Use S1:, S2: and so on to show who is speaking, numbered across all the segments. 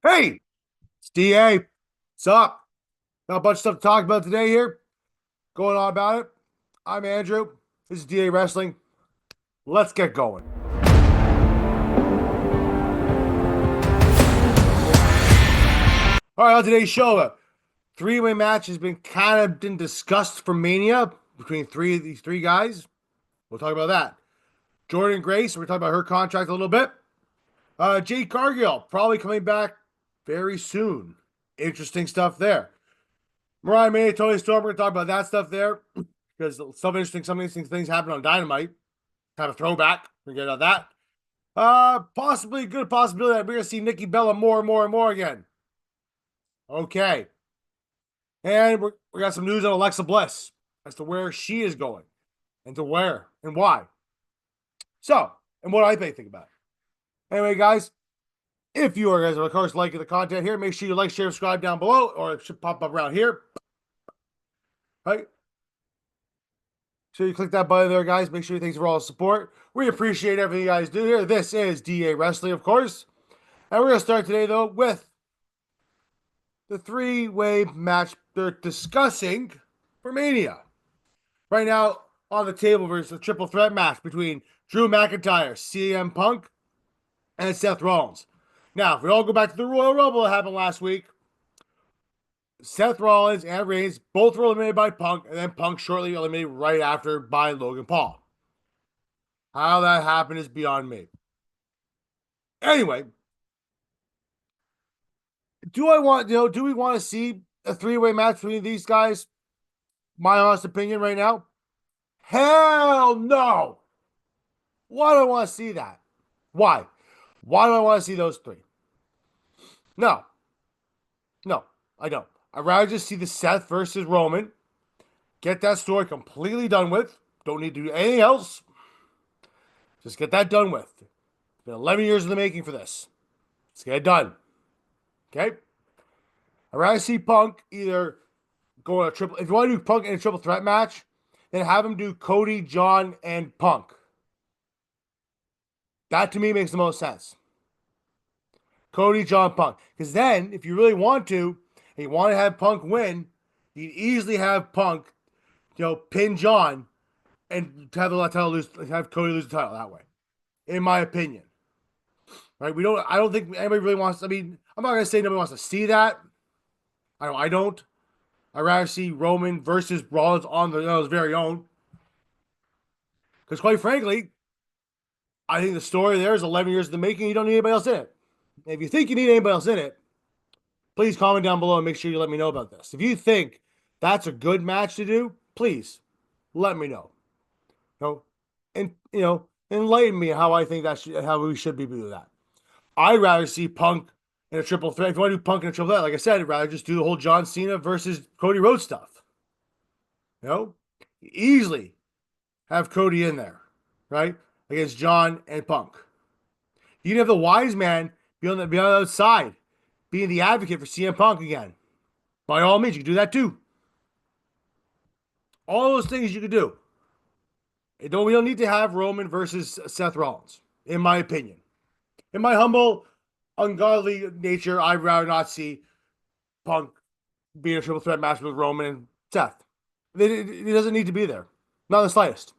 S1: Hey, it's DA. What's up? Got a bunch of stuff to talk about today here. Going on about it. I'm Andrew. This is DA Wrestling. Let's get going. All right, on today's show, a three-way match has been discussed for Mania between these three guys. We'll talk about that. Jordan Grace, we're talking about her contract a little bit. Jade Cargill probably coming back very soon. Interesting stuff there. Mariah May, Tony Storm, we're gonna talk about that stuff there because some interesting things happen on Dynamite. Kind of throwback. Forget about that. Possibly good possibility that we're gonna see Nikki Bella more and more and more again. Okay, and we got some news on Alexa Bliss as to where she is going, and to where and why. So, and what I think about it. Anyway, guys, if you are guys are of course liking the content here, make sure you like, share, subscribe down below, or it should pop up around here. Right. So you click that button there, guys. Make sure you thanks for all the support. We appreciate everything you guys do here. This is DA Wrestling, of course. And we're going to start today, though, with the three-way match they're discussing for Mania. Right now, on the table, there's a triple threat match between Drew McIntyre, CM Punk, and Seth Rollins. Now, if we all go back to the Royal Rumble that happened last week, Seth Rollins and Reigns both were eliminated by Punk, and then Punk shortly eliminated right after by Logan Paul. How that happened is beyond me. Anyway, do we want to see a three-way match between these guys? My honest opinion right now, hell no. Why do I want to see that? Why? Why do I want to see those three? No, no, I don't. I'd rather just see the Seth versus Roman. Get that story completely done with. Don't need to do anything else. Just get that done with. It's been 11 years in the making for this. Let's get it done. Okay? I'd rather see Punk either go a triple. If you want to do Punk in a triple threat match, then have him do Cody, John, and Punk. That to me makes the most sense. Cody, John, Punk. Because then, if you really want to, and you want to have Punk win, you'd easily have Punk, pin John and have the title lose, have Cody lose the title that way. In my opinion. Right? I don't think anybody really wants, I'm not gonna say nobody wants to see that. I don't. I'd rather see Roman versus Rollins on his very own. Because quite frankly, I think the story there is 11 years in the making. You don't need anybody else in it. And if you think you need anybody else in it, please comment down below and make sure you let me know about this. If you think that's a good match to do, please let me know. And enlighten me how I think how we should be doing that. I'd rather see Punk in a triple threat. If you want to do Punk in a triple threat, like I said, I'd rather just do the whole John Cena versus Cody Rhodes stuff. Easily have Cody in there, right? Against John and Punk. You can have the wise man be on the outside, being the advocate for CM Punk again. By all means, you can do that too. All those things you can do. We don't need to have Roman versus Seth Rollins, in my opinion. In my humble, ungodly nature, I'd rather not see Punk be in a triple threat match with Roman and Seth. It doesn't need to be there. Not the slightest.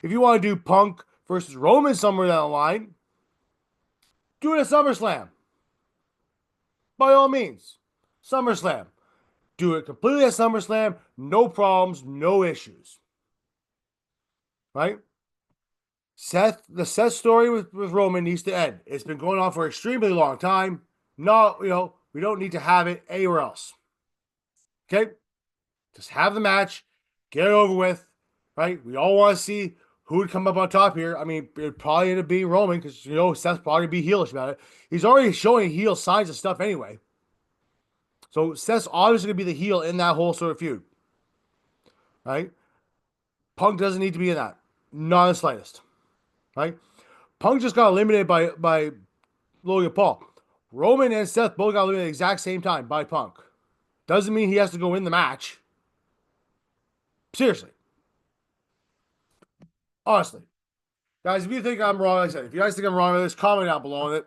S1: If you want to do Punk versus Roman somewhere down the line, do it at SummerSlam. By all means. SummerSlam. Do it completely at SummerSlam. No problems, no issues. Right? The Seth story with Roman needs to end. It's been going on for an extremely long time. No, we don't need to have it anywhere else. Okay? Just have the match, get it over with, right? We all want to see who would come up on top here. It'd probably end up being Roman because, Seth's probably be heelish about it. He's already showing heel signs of stuff anyway. So Seth's obviously going to be the heel in that whole sort of feud. Right? Punk doesn't need to be in that. Not the slightest. Right? Punk just got eliminated by Logan Paul. Roman and Seth both got eliminated at the exact same time by Punk. Doesn't mean he has to go in the match. Seriously. Honestly. Guys, if you think I'm wrong, like I said, if you guys think I'm wrong with this, comment down below on it.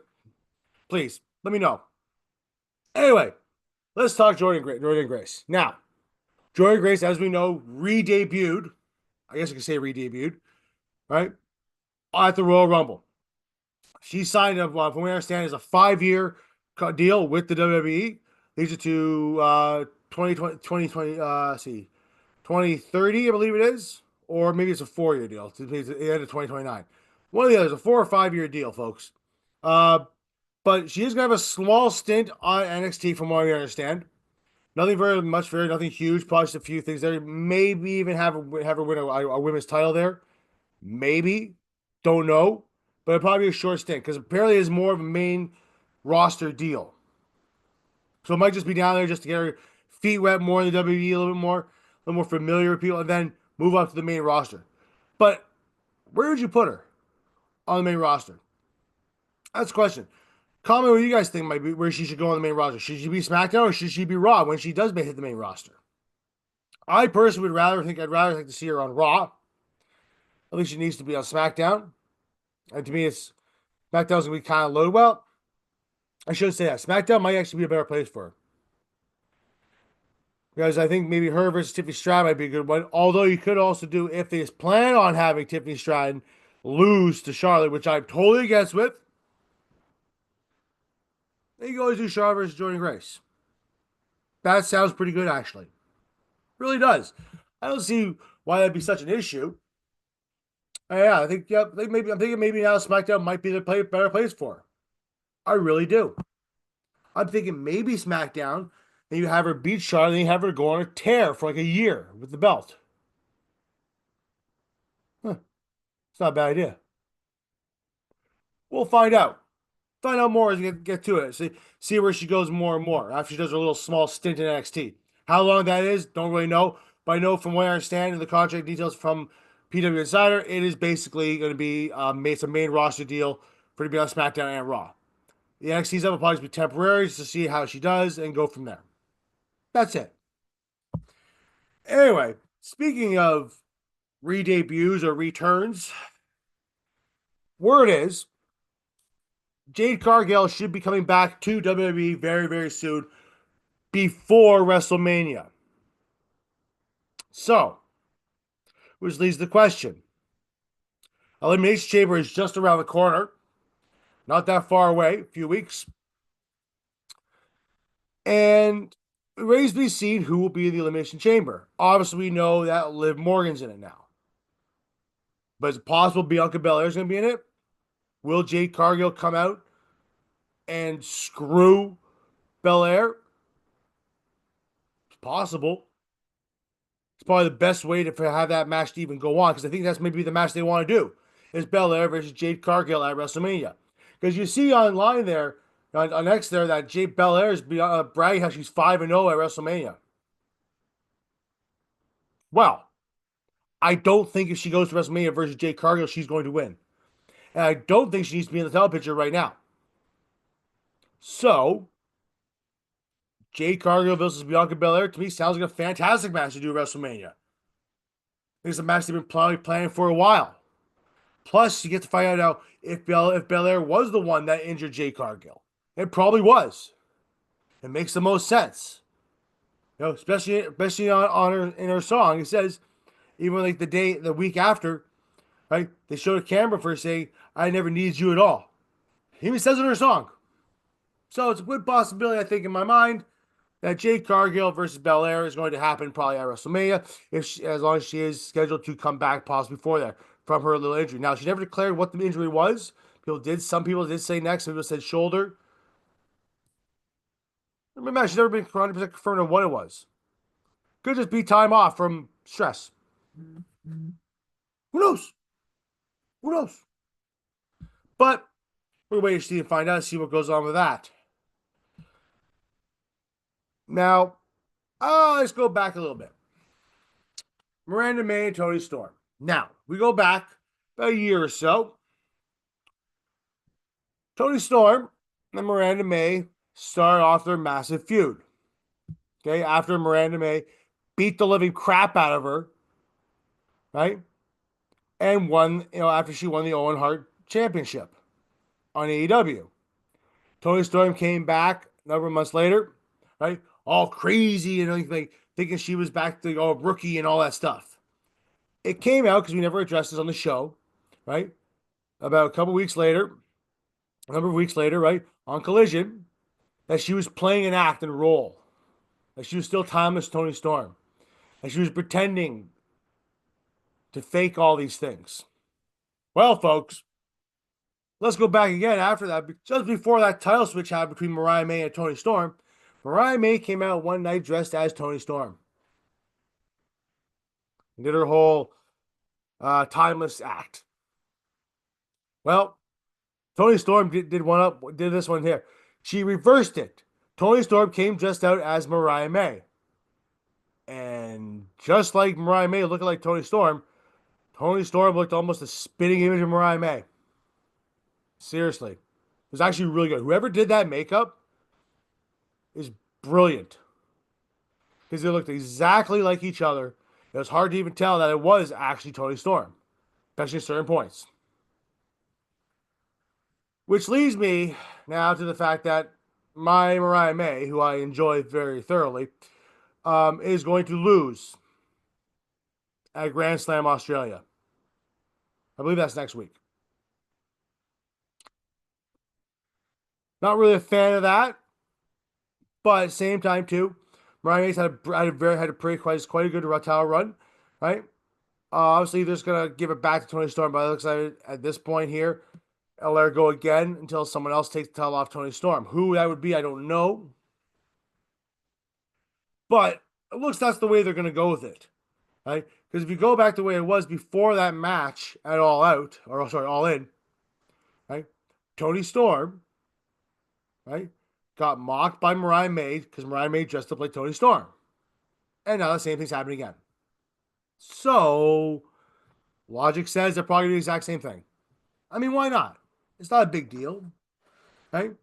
S1: Please. Let me know. Anyway, let's talk Jordan Grace. Now, Jordan Grace, as we know, re-debuted. I guess you could say re-debuted, right? At the Royal Rumble. She signed up, from what I understand, is a 5-year deal with the WWE. Leads it to 2020, see, 2030, I believe it is. Or maybe it's a 4-year deal. It's the end of 2029. One of the others, a 4 or 5-year deal, folks. But she is going to have a small stint on NXT, from what I understand. Nothing very much, nothing huge. Probably just a few things there. Maybe even have her win a women's title there. Maybe, don't know, but it'll probably be a short stint because apparently it's more of a main roster deal. So it might just be down there just to get her feet wet more in the WWE a little more familiar with people, and then move up to the main roster. But where would you put her on the main roster? That's the question. Comment what you guys think might be where she should go on the main roster. Should she be SmackDown or should she be Raw when she does hit the main roster? I personally I'd rather like to see her on Raw. At least she needs to be on SmackDown. And to me, SmackDown's gonna be kind of low. Well, I shouldn't say that. SmackDown might actually be a better place for her. Because I think maybe her versus Tiffany Stratton might be a good one. Although you could also do, if they plan on having Tiffany Stratton lose to Charlotte, which I'm totally against with, then you can always do Charlotte versus Jordan Grace. That sounds pretty good, actually. Really does. I don't see why that'd be such an issue. Yeah, I think I'm thinking maybe now SmackDown might be the better place for her. I really do. I'm thinking maybe SmackDown, and you have her beat Charlotte, and you have her go on a tear for like a year with the belt. Huh. It's not a bad idea. We'll find out. Find out more as we get to it. See where she goes more and more after she does her little small stint in NXT. How long that is, don't really know. But I know from what I understand in the contract details from PW Insider, it is basically going to be it's a main roster deal for her to be on SmackDown and Raw. The NXT stuff will probably be temporary just to see how she does and go from there. That's it. Anyway, speaking of re-debuts or returns, word is Jade Cargill should be coming back to WWE very, very soon before WrestleMania. So, which leads to the question. Elimination Chamber is just around the corner. Not that far away, a few weeks. And it remains to be seen who will be in the Elimination Chamber. Obviously, we know that Liv Morgan's in it now. But is it possible Bianca Belair is going to be in it? Will Jade Cargill come out and screw Belair? It's possible. It's probably the best way to have that match to even go on, because I think that's maybe the match they want to do, is Belair versus Jade Cargill at WrestleMania. Because you see online there, on X there, that Jade Belair is bragging how she's 5-0 at WrestleMania. Well, I don't think if she goes to WrestleMania versus Jade Cargill, she's going to win. And I don't think she needs to be in the title picture right now. So, Jade Cargill versus Bianca Belair, to me, sounds like a fantastic match to do at WrestleMania. It's a match they've been planning for a while. Plus, you get to find out now if Belair was the one that injured Jade Cargill. It probably was. It makes the most sense. Especially on her in her song. It says, even like the week after, right? They showed a camera for her saying, "I never needed you at all." He even says it in her song. So it's a good possibility, I think, in my mind, that Jade Cargill versus Belair is going to happen probably at WrestleMania, as long as she is scheduled to come back possibly before that from her little injury. Now, she never declared what the injury was. Some people did say neck, some people said shoulder. Remember, she's never been 100% confirmed on what it was. Could just be time off from stress. Who knows? Who knows? But we're waiting to see and find out, see what goes on with that. Now, let's go back a little bit. Miranda May and Toni Storm. Now, we go back about a year or so. Toni Storm and Miranda May started off their massive feud. Okay, after Miranda May beat the living crap out of her, right? And won, after she won the Owen Hart Championship on AEW. Tony Storm came back a number of months later, right? All crazy and like thinking she was back to rookie and all that stuff. It came out because we never addressed this on the show, right? About a couple weeks later, a number of weeks later, right, on Collision, that she was playing an act and role. That she was still timeless Tony Storm. And she was pretending to fake all these things. Well, folks, let's go back again after that. Just before that title switch happened between Mariah May and Tony Storm, Mariah May came out one night dressed as Tony Storm. And did her whole timeless act. Well, Tony Storm did this one here. She reversed it. Tony Storm came dressed out as Mariah May. And just like Mariah May looking like Tony Storm looked almost a spitting image of Mariah May. Seriously. It was actually really good. Whoever did that makeup is brilliant. Because they looked exactly like each other. It was hard to even tell that it was actually Tony Storm, especially at certain points. Which leads me now to the fact that my Mariah May, who I enjoy very thoroughly, is going to lose at Grand Slam Australia. I believe that's next week. Not really a fan of that, but at the same time too, Mariah May's had a pretty quite a good title run, right? Obviously, they're just gonna give it back to Tony Storm, but it looks like at this point here, I'll let her go again until someone else takes the title off Tony Storm. Who that would be, I don't know, but it looks that's the way they're gonna go with it, right? Because if you go back the way it was before that match at All Out, or sorry, All In, right? Tony Storm, right, got mocked by Mariah May because Mariah May dressed up like Tony Storm. And now the same thing's happening again. So, logic says they're probably doing the exact same thing. I mean, why not? It's not a big deal, right?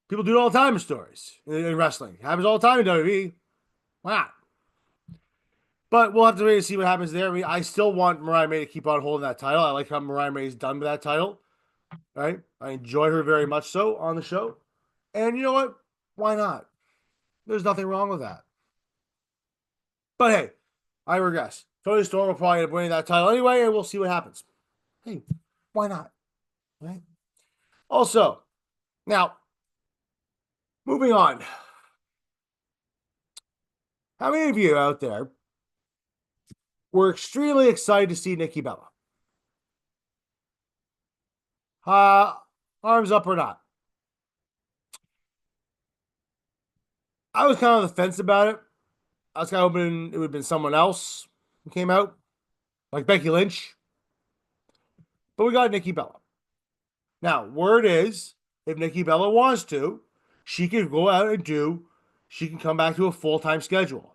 S1: People do it all the time in stories, in wrestling. It happens all the time in WWE. Why not? But we'll have to wait and see what happens there. I mean, I still want Mariah May to keep on holding that title. I like how Mariah May's done with that title, right? I enjoy her very much so on the show. And you know what? Why not? There's nothing wrong with that. But hey, I regress. Tony Storm will probably end up winning that title anyway, and we'll see what happens. Hey, why not? Right? Also, now, moving on. How many of you out there were extremely excited to see Nikki Bella? Arms up or not? I was kind of on the fence about it. I was kind of hoping it would have been someone else who came out, like Becky Lynch. But we got Nikki Bella. Now, word is, if Nikki Bella wants to, she can go out and she can come back to a full-time schedule.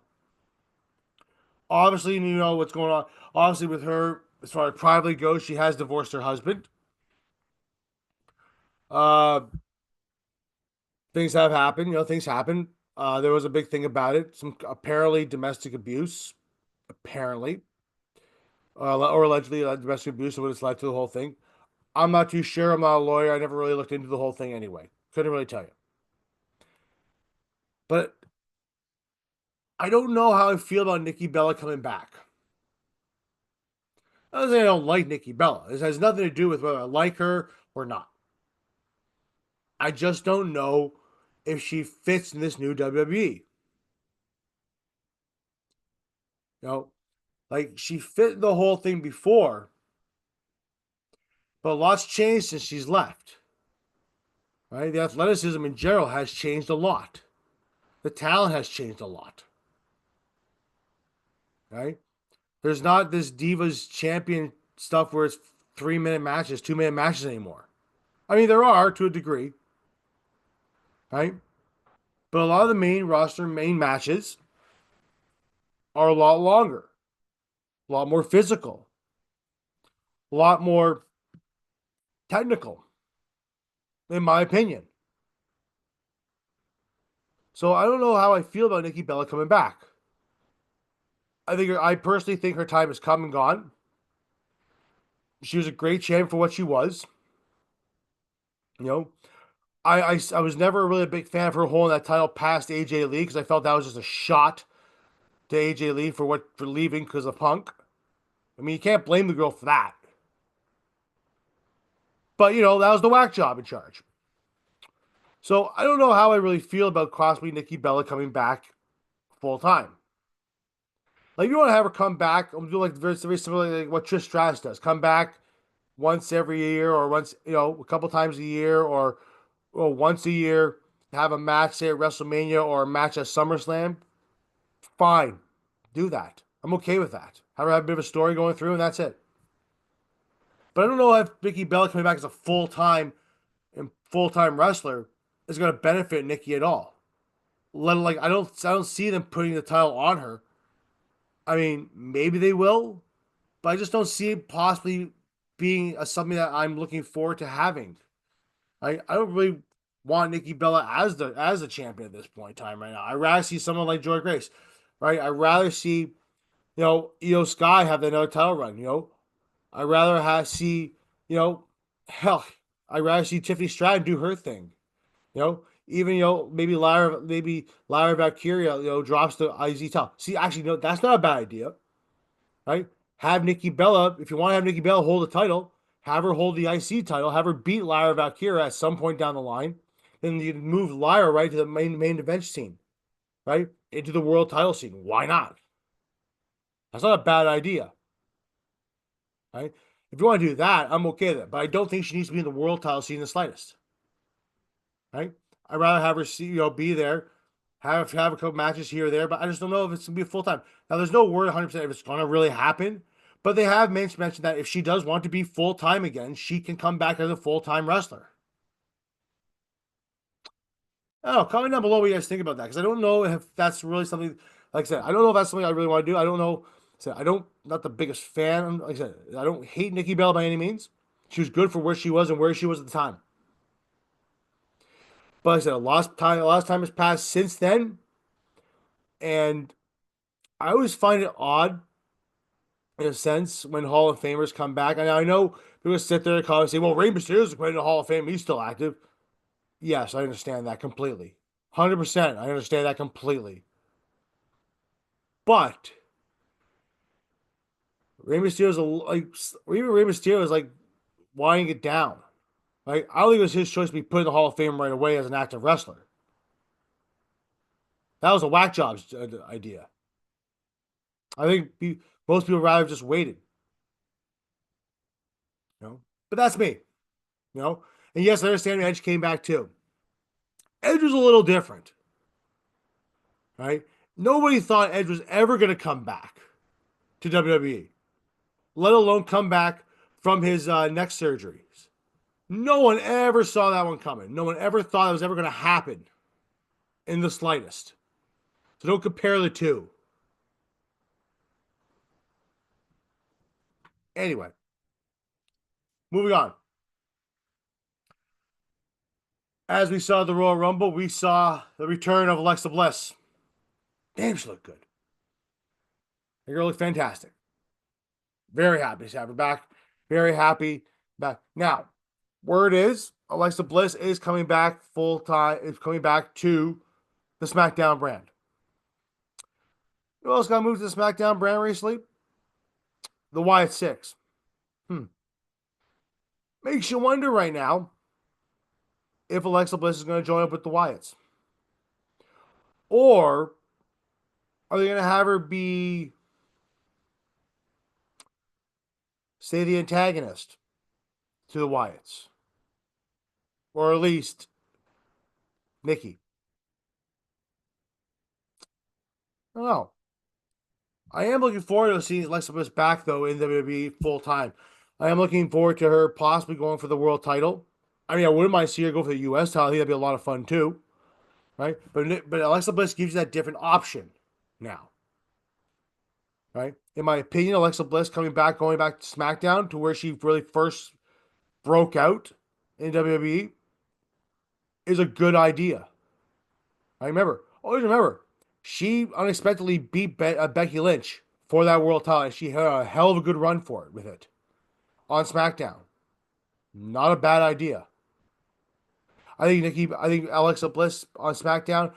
S1: Obviously, you know what's going on. Obviously, with her, as far as privately goes, she has divorced her husband. Things have happened. Things happen. There was a big thing about it. Some apparently domestic abuse. Apparently. Or allegedly domestic abuse is what it's led to the whole thing. I'm not too sure. I'm not a lawyer. I never really looked into the whole thing anyway. Couldn't really tell you. But I don't know how I feel about Nikki Bella coming back. I don't say I don't like Nikki Bella. This has nothing to do with whether I like her or not. I just don't know if she fits in this new WWE. Like she fit the whole thing before, but a lot's changed since she's left. Right? The athleticism in general has changed a lot. The talent has changed a lot. Right? There's not this Divas champion stuff where it's 3-minute matches, 2-minute matches anymore. I mean, there are to a degree. Right? But a lot of the main matches are a lot longer, a lot more physical, a lot more technical, in my opinion. So I don't know how I feel about Nikki Bella coming back. I personally think her time has come and gone. She was a great champion for what she was. I was never really a big fan of her holding that title past AJ Lee because I felt that was just a shot to AJ Lee for leaving because of Punk. I mean, you can't blame the girl for that. But that was the whack job in charge. So I don't know how I really feel about possibly Nikki Bella coming back full time. Like you want to have her come back, I'm do like very similar like what Trish Stratus does. Come back once every year or once, a couple times a year or once a year, have a match say at WrestleMania or a match at SummerSlam. Fine. Do that. I'm okay with that. Have her have a bit of a story going through and that's it. But I don't know if Nikki Bella coming back as a full time wrestler is going to benefit Nikki at all. I don't see them putting the title on her. I mean, maybe they will, but I just don't see it possibly being something that I'm looking forward to having. I don't really want Nikki Bella as the champion at this point in time right now. I'd rather see someone like Joy Grace, right? I'd rather see Io Sky have another title run. I'd rather see you know hell. I'd rather see Tiffany Stratton do her thing. Even maybe Lyra Valkyria drops the IZ title. See, actually, no, that's not a bad idea, right? Have Nikki Bella, if you want to have Nikki Bella hold the title, have her hold the IC title, have her beat Lyra Valkyria at some point down the line. Then you move Lyra right to the main event scene, right? Into the world title scene. Why not? That's not a bad idea, right? If you want to do that, I'm okay with it. But I don't think she needs to be in the world title scene in the slightest, right? I'd rather have her be there, have a couple matches here or there, but I just don't know if it's gonna be a full time. Now, there's no word 100% if it's gonna really happen, but they have mentioned that if she does want to be full time again, she can come back as a full time wrestler. Oh, comment down below what you guys think about that because I don't know if that's really something. Like I said, I don't know if that's something I really want to do. I don't know. I don't not the biggest fan. Like I said, I don't hate Nikki Bella by any means. She was good for where she was and where she was at the time. But like I said, a lot of time has passed since then, and I always find it odd in a sense when Hall of Famers come back. And I know people sit there and call and say, "Well, Rey Mysterio's going to the Hall of Fame. He's still active." Yes, I understand that completely. 100%. I understand that completely. But Rey Mysterio's even Rey Mysterio is like winding it down. Like I don't think it was his choice to be put in the Hall of Fame right away as an active wrestler. That was a whack job's idea. I think most people rather have just waited. But that's me. You know, and yes, I understand Edge came back too. Edge was a little different, right? Nobody thought Edge was ever going to come back to WWE, let alone come back from his neck surgeries. No one ever saw that one coming. No one ever thought it was ever going to happen in the slightest. So don't compare the two. Anyway, moving on. As we saw the Royal Rumble, we saw the return of Alexa Bliss. Damn, she looked good. The girl looked fantastic. Very happy to have her back. Very happy back. Now, word is Alexa Bliss is coming back full time. Is coming back to the Smackdown brand. Who else got moved to the Smackdown brand recently? The Wyatt Six. Makes you wonder right now if Alexa Bliss is going to join up with the Wyatts. Or are they going to have her be, say, the antagonist to the Wyatts? Or at least Nikki? I don't know. I am looking forward to seeing Alexa Bliss back, though, in WWE full time. I am looking forward to her possibly going for the world title. I mean, I wouldn't mind seeing her go for the U.S. title. I think that'd be a lot of fun, too. Right? But Alexa Bliss gives you that different option now. Right? In my opinion, Alexa Bliss going back to SmackDown to where she really first broke out in WWE is a good idea. Always remember, she unexpectedly beat Becky Lynch for that world title, and she had a hell of a good run for it with it on SmackDown. Not a bad idea. I think Alexa Bliss on SmackDown,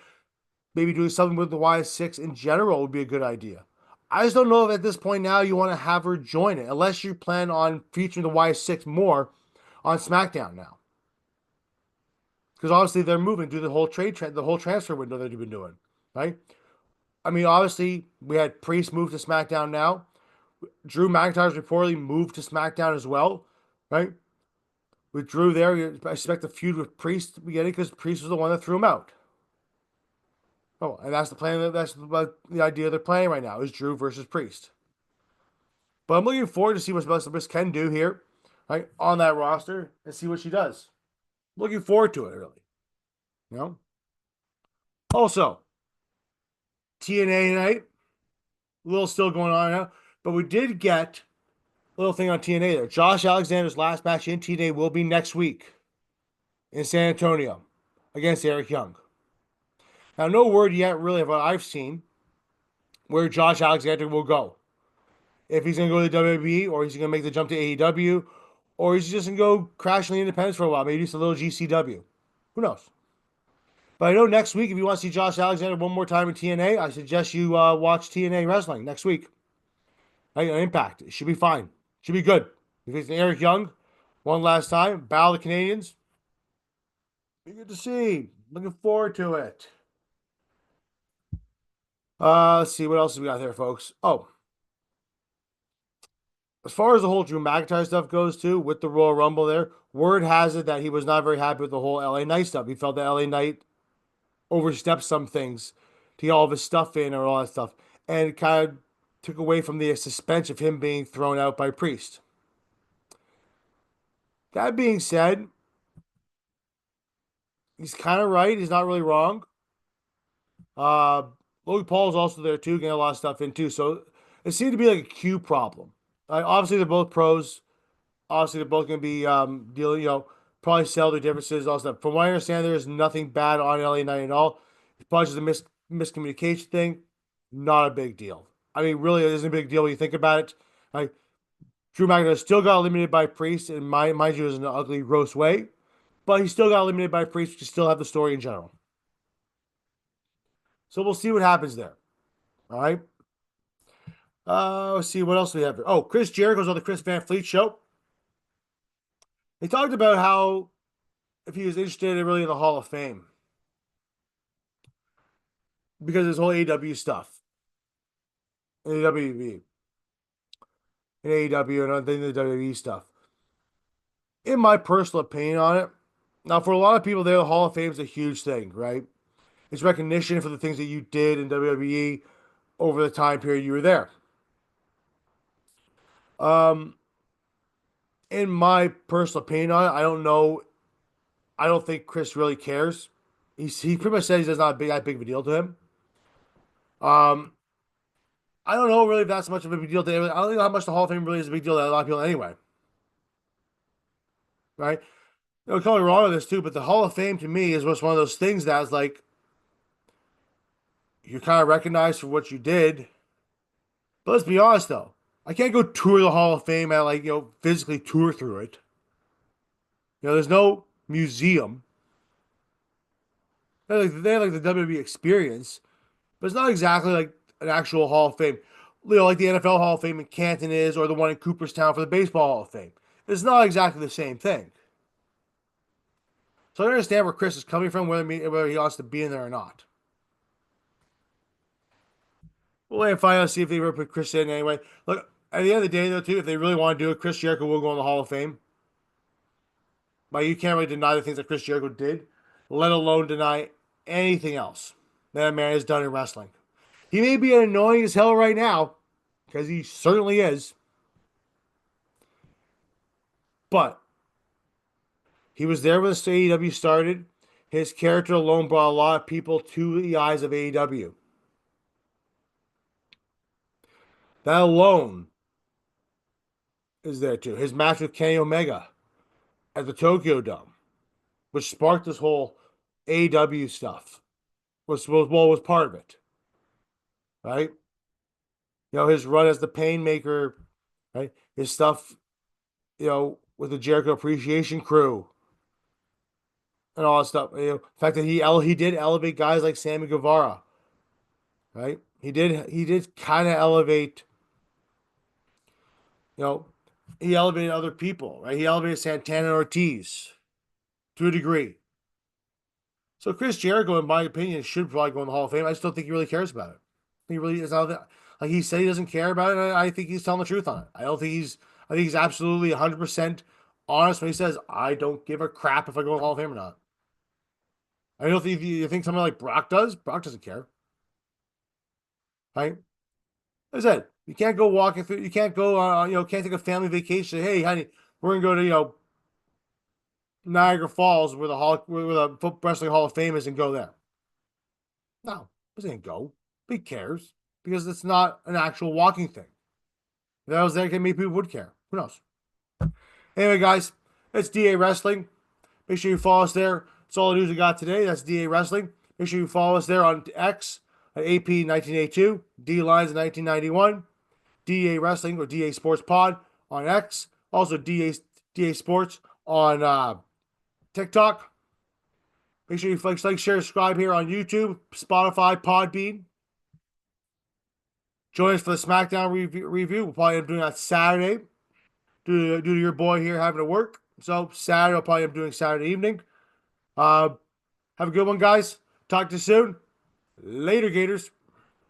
S1: maybe doing something with the Y6 in general would be a good idea. I just don't know if at this point now you want to have her join it, unless you plan on featuring the Y6 more on SmackDown now. Because obviously they're moving through the whole transfer window that you've been doing, right? I mean, obviously we had Priest move to SmackDown now. Drew McIntyre's reportedly moved to SmackDown as well, right? With Drew there, I expect a feud with Priest to be getting because Priest was the one that threw him out. Oh, and that's the plan. That's the idea they're playing right now is Drew versus Priest. But I'm looking forward to see what Alexa Bliss can do here, right, on that roster and see what she does. Looking forward to it, really. You know. Also, TNA night, a little still going on now, but we did get a little thing on TNA there. Josh Alexander's last match in TNA will be next week in San Antonio against Eric Young. Now, no word yet, really, of what I've seen where Josh Alexander will go. If he's going to go to the WWE, or he's going to make the jump to AEW, or he's just going to go crash in the independents for a while, maybe just a little GCW. Who knows? But I know next week, if you want to see Josh Alexander one more time in TNA, I suggest you watch TNA Wrestling next week. Right, on Impact. It should be fine. Should be good. If it's Eric Young, one last time, Battle of the Canadians. Be good to see. Looking forward to it. Let's see what else we got here, folks. Oh, as far as the whole Drew McIntyre stuff goes, too, with the Royal Rumble there, word has it that he was not very happy with the whole LA Knight stuff. He felt that LA Knight overstepped some things to get all of his stuff in or all that stuff, and it kind of took away from the suspense of him being thrown out by Priest. That being said, he's kind of right. He's not really wrong. Uh, Logan Paul is also there too, getting a lot of stuff in too. So it seemed to be like a Q problem. Obviously, they're both pros. Obviously, they're both going to be dealing, probably sell their differences, all stuff. From what I understand, there is nothing bad on LA Knight at all. It's probably just a miscommunication thing. Not a big deal. I mean, really, it isn't a big deal when you think about it. Like, Drew McIntyre still got eliminated by Priest, and mind you, it was in an ugly, gross way. But he still got eliminated by Priest, which still have the story in general. So we'll see what happens there. All right. Let's see what else we have here. Oh, Chris Jericho's on the Chris Van Fleet show. He talked about how if he was interested in really in the Hall of Fame because of his whole AEW stuff, AEW, and AEW, and I think the WWE stuff. In my personal opinion on it, now for a lot of people there, the Hall of Fame is a huge thing, right? It's recognition for the things that you did in WWE over the time period you were there. Um, in my personal opinion on it, I don't know. I don't think Chris really cares. He pretty much says it's not that big of a deal to him. Um, I don't know really if that's much of a big deal to him. I don't know how much the Hall of Fame really is a big deal to a lot of people anyway. Right? Call me wrong on this too, but the Hall of Fame to me is just one of those things that's like you're kind of recognized for what you did. But let's be honest though, I can't go tour the Hall of Fame and physically tour through it. There's no museum. They have like the WWE experience, but it's not exactly like an actual Hall of Fame. Like the NFL Hall of Fame in Canton is, or the one in Cooperstown for the Baseball Hall of Fame. It's not exactly the same thing. So I understand where Chris is coming from, whether he wants to be in there or not. We'll wait and find out, see if they ever put Chris in anyway. Look, at the end of the day, though, too, if they really want to do it, Chris Jericho will go in the Hall of Fame. But you can't really deny the things that Chris Jericho did, let alone deny anything else that man has done in wrestling. He may be annoying as hell right now, because he certainly is. But he was there when AEW started. His character alone brought a lot of people to the eyes of AEW. That alone is there too. His match with Kenny Omega at the Tokyo Dome, which sparked this whole AEW stuff, was part of it, right? His run as the Painmaker, right? His stuff, with the Jericho Appreciation Crew, and all that stuff. The fact that he did elevate guys like Sammy Guevara, right? He did kind of elevate, you know, he elevated other people, right? He elevated Santana and Ortiz to a degree. So Chris Jericho, in my opinion, should probably go in the Hall of Fame. I just don't think he really cares about it. He really is not like he said he doesn't care about it. I think he's telling the truth on it. I don't think he's. I think he's absolutely 100% honest when he says I don't give a crap if I go in the Hall of Fame or not. I don't think you think somebody like Brock does. Brock doesn't care, right? As I said, you can't go walking through. You can't go. Can't take a family vacation. Hey, honey, we're gonna go to Niagara Falls where the foot wrestling Hall of Fame is and go there. No, he doesn't go. He cares because it's not an actual walking thing. If that was there, maybe people would care. Who knows? Anyway, guys, it's DA Wrestling. Make sure you follow us there. That's all the news we got today. That's DA Wrestling. Make sure you follow us there on X at AP 1982, D Lines 1991, DA Wrestling or DA Sports Pod on X. Also DA Sports on TikTok. Make sure you like, share, subscribe here on YouTube, Spotify, Podbean. Join us for the Smackdown review. We'll probably end up doing that Saturday due to your boy here having to work. So Saturday, I'll probably end up doing Saturday evening. Have a good one, guys. Talk to you soon. Later, Gators.